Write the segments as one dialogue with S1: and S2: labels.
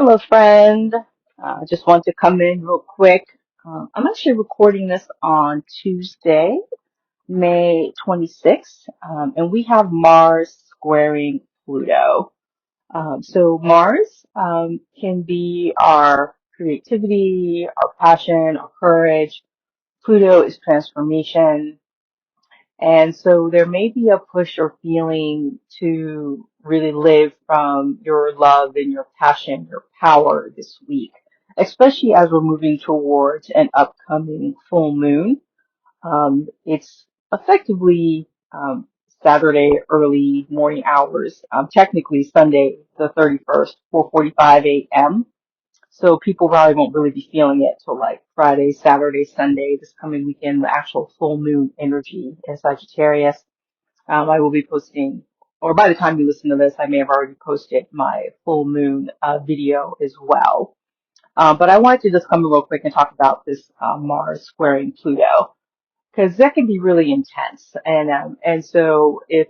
S1: Hello, friend. Just want to come in real quick. I'm actually recording this on Tuesday, May 26th, and we have Mars squaring Pluto. So Mars can be our creativity, our passion, our courage. Pluto is transformation. And so there may be a push or feeling to really live from your love and your passion, your power this week, especially as we're moving towards an upcoming full moon. It's effectively Saturday early morning hours, technically Sunday the 31st, 4:45 a.m. So people probably won't really be feeling it till like Friday, Saturday, Sunday, this coming weekend, the actual full moon energy in Sagittarius. I will be posting, or by the time you listen to this, I may have already posted my full moon video as well. But I wanted to just come in real quick and talk about this Mars squaring Pluto because that can be really intense. And so if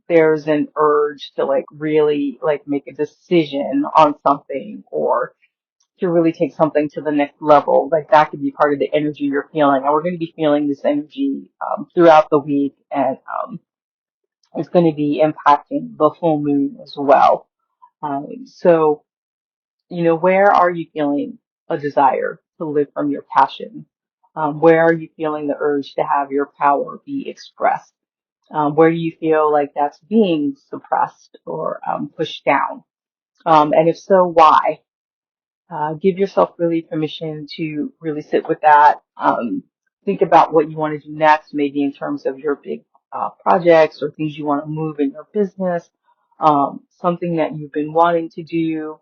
S1: there's an urge to like really like make a decision on something or to really take something to the next level, like that could be part of the energy you're feeling. And we're going to be feeling this energy throughout the week, and it's going to be impacting the full moon as well. So, where are you feeling a desire to live from your passion? Where are you feeling the urge to have your power be expressed? Where do you feel like that's being suppressed or pushed down? And if so, why? Give yourself really permission to really sit with that. Think about what you want to do next, maybe in terms of your big projects or things you want to move in your business, something that you've been wanting to do,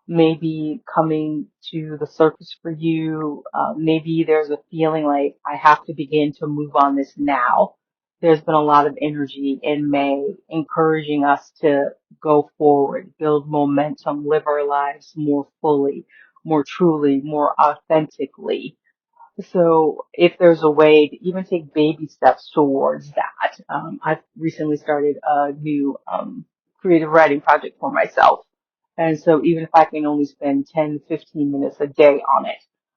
S1: maybe coming to the surface for you. Maybe there's a feeling like I have to begin to move on this now. There's been a lot of energy in May encouraging us to go forward, build momentum, live our lives more fully, more truly, more authentically. So if there's a way to even take baby steps towards that, I've recently started a new creative writing project for myself. And so even if I can only spend 10, 15 minutes a day on it,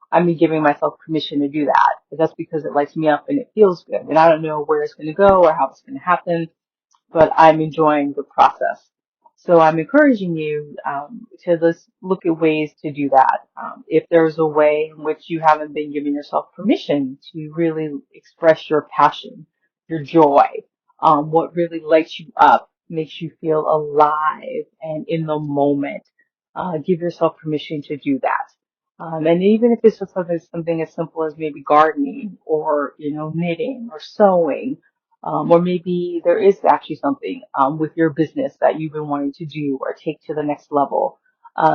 S1: I'm giving myself permission to do that. But that's because it lights me up and it feels good. And I don't know where it's going to go or how it's going to happen, but I'm enjoying the process. So I'm encouraging you to just look at ways to do that. If there's a way in which you haven't been giving yourself permission to really express your passion, your joy, what really lights you up, makes you feel alive and in the moment, give yourself permission to do that. And even if it's just something as simple as maybe gardening or, knitting or sewing, or maybe there is actually something with your business that you've been wanting to do or take to the next level.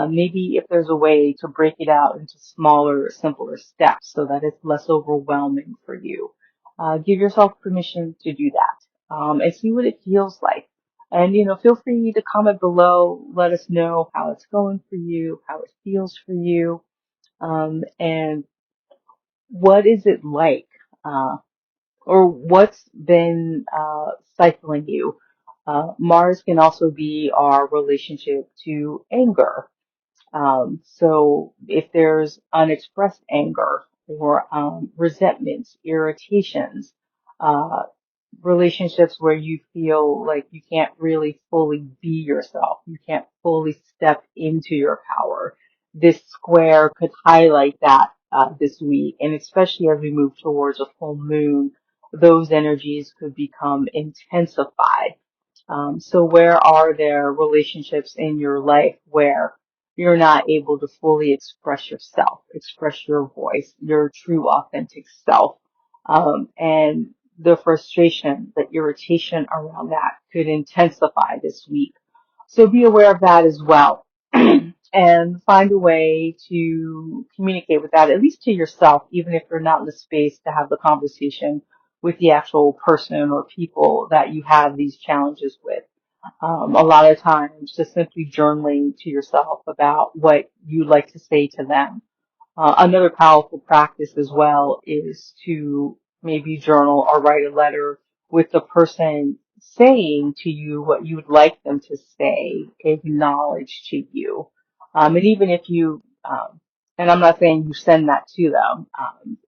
S1: Maybe if there's a way to break it out into smaller, simpler steps so that it's less overwhelming for you. Give yourself permission to do that and see what it feels like. And, feel free to comment below. Let us know how it's going for you, how it feels for you, and what is it like? Or what's been stifling you. Mars can also be our relationship to anger. So if there's unexpressed anger or resentments, irritations, uh, relationships where you feel like you can't really fully be yourself, you can't fully step into your power, this square could highlight that this week. And especially as we move towards a full moon, those energies could become intensified. So where are there relationships in your life where you're not able to fully express yourself, express your voice, your true authentic self? And the frustration, the irritation around that could intensify this week. So be aware of that as well. And find a way to communicate with that, at least to yourself, even if you're not in the space to have the conversation with the actual person or people that you have these challenges with. A lot of times just simply journaling to yourself about what you'd like to say to them. Another powerful practice as well is to maybe journal or write a letter with the person saying to you what you would like them to say, acknowledge to you. And even if you, and I'm not saying you send that to them,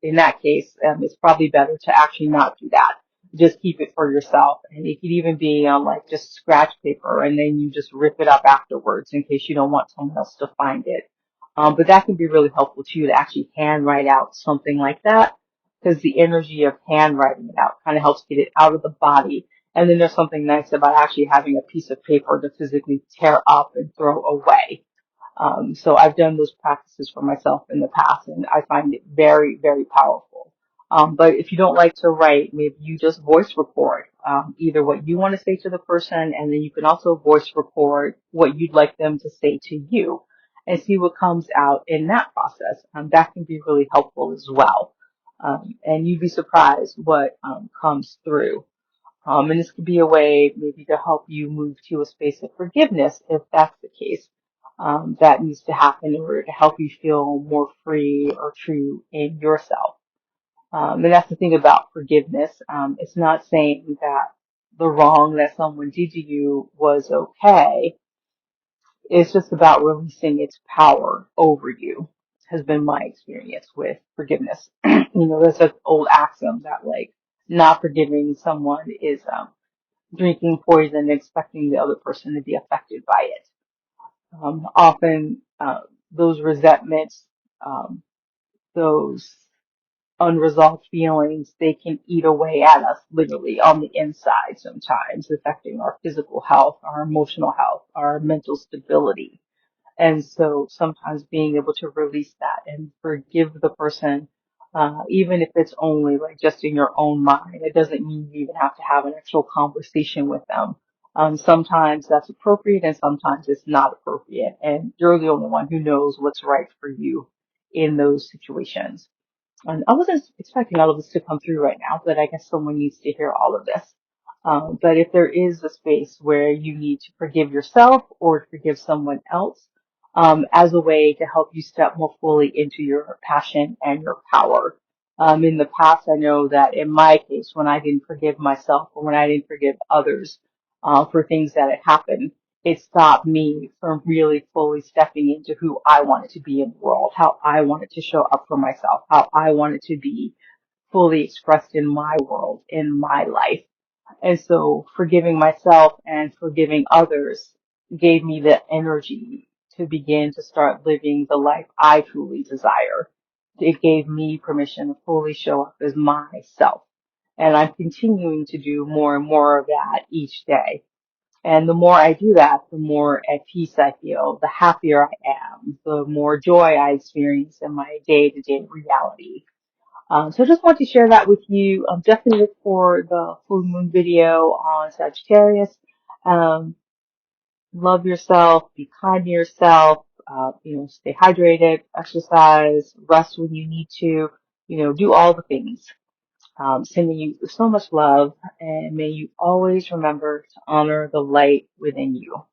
S1: in that case, it's probably better to actually not do that. Just keep it for yourself. And it could even be on like just scratch paper and then you just rip it up afterwards in case you don't want someone else to find it. But that can be really helpful too to actually hand write out something like that because the energy of handwriting it out kind of helps get it out of the body. And then there's something nice about actually having a piece of paper to physically tear up and throw away. So I've done those practices for myself in the past, and I find it very, very powerful. But if you don't like to write, maybe you just voice record either what you want to say to the person, and then you can also voice record what you'd like them to say to you, and see what comes out in that process. That can be really helpful as well. And you'd be surprised what comes through. And this could be a way maybe to help you move to a space of forgiveness if that's the case. That needs to happen in order to help you feel more free or true in yourself. And that's the thing about forgiveness. It's not saying that the wrong that someone did to you was okay. It's just about releasing its power over you, has been my experience with forgiveness. There's an old axiom that like not forgiving someone is drinking poison and expecting the other person to be affected by it. Often, those resentments, um, those unresolved feelings, they can eat away at us literally on the inside sometimes, affecting our physical health, our emotional health, our mental stability. And so sometimes being able to release that and forgive the person, even if it's only like just in your own mind, it doesn't mean you even have to have an actual conversation with them. Sometimes that's appropriate and sometimes it's not appropriate. And you're the only one who knows what's right for you in those situations. And I wasn't expecting all of this to come through right now, but I guess someone needs to hear all of this. But if there is a space where you need to forgive yourself or forgive someone else, as a way to help you step more fully into your passion and your power. In the past, I know that in my case, when I didn't forgive myself or when I didn't forgive others, for things that had happened, it stopped me from really fully stepping into who I wanted to be in the world, how I wanted to show up for myself, how I wanted to be fully expressed in my world, in my life. And so forgiving myself and forgiving others gave me the energy to begin to start living the life I truly desire. It gave me permission to fully show up as myself. And I'm continuing to do more and more of that each day. And the more I do that, the more at peace I feel, the happier I am, the more joy I experience in my day-to-day reality. So I just want to share that with you. Definitely look for the full moon video on Sagittarius. Um, love yourself, be kind to yourself, stay hydrated, exercise, rest when you need to, do all the things. Sending you so much love, and may you always remember to honor the light within you.